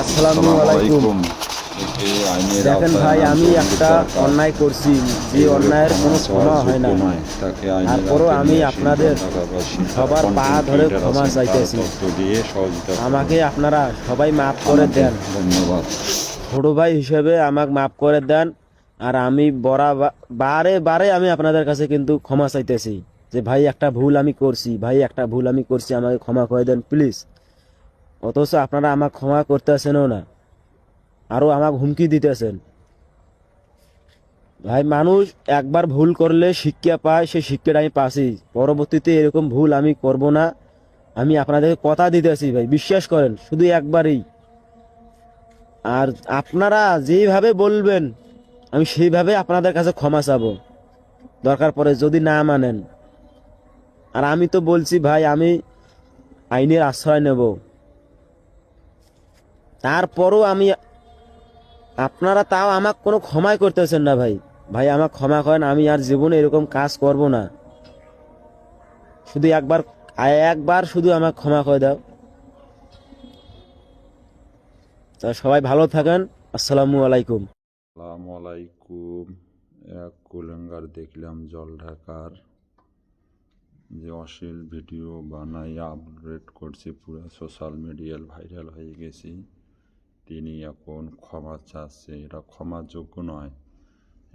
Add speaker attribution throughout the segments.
Speaker 1: আসসালামু আলাইকুম। দেখেন ভাই, আমি একটা অন্যায় করছি, যে অন্যায়ের কোনো ক্ষমা হয় না। তারপরও আমি আপনাদের সবার পা ধরে ক্ষমা চাইতেছি। আমাকে আপনারা সবাই মাফ করে দেন।
Speaker 2: ধন্যবাদ।
Speaker 1: ছোট ভাই হিসেবে আমাকে মাফ করে দেন। আর আমি বারে বারে আমি আপনাদের কাছে কিন্তু ক্ষমা চাইতেছি, যে ভাই একটা ভুল আমি করছি, ভাই একটা ভুল আমি করছি, আমাকে ক্ষমা করে দেন প্লিজ। অথচ আপনারা আমাকে ক্ষমা করতেছেনও না, আরো আমাকে হুমকি দিতেছেন। ভাই, মানুষ একবার ভুল করলে শিক্ষা পায়, সেই শিক্ষাটা আমি পাচ্ছি। পরবর্তীতে এরকম ভুল আমি করব না। আমি আপনাদেরকে কথা দিতেছি ভাই, বিশ্বাস করেন, শুধু একবারই। আর আপনারা যেইভাবে বলবেন আমি সেইভাবে আপনাদের কাছে ক্ষমা চাবো, দরকার পড়ে যদি না মানেন। আর আমি তো বলছি ভাই, আমি আইনের আশ্রয় নেব। তারপরও আপনারা তাও আমাকে কোনো ক্ষমাই করতেছেন না ভাই। ভাই আমাকে ক্ষমা করেন, আমি আর জীবনে এরকম কাজ করব না। শুধু একবার, একবার শুধু আমাকে ক্ষমা করে দাও। তা সবাই ভালো থাকেন। আসসালামু আলাইকুম।
Speaker 2: আসসালামু আলাইকুম। এক কুলেঙ্গার দেখলাম জল ঢাকার যে অশ্লীল ভিডিও বানাই আপলোড করছে, পুরো সোশ্যাল মিডিয়ায় ভাইরাল হয়ে গেছি। তিনি এখন ক্ষমা চাচ্ছে, এটা ক্ষমার যোগ্য নয়।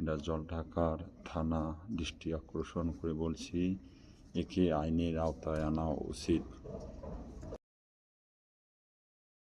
Speaker 2: এটা জল ঢাকার থানা দৃষ্টি আকর্ষণ করে বলছি, একে আইনের আওতায় আনা উচিত।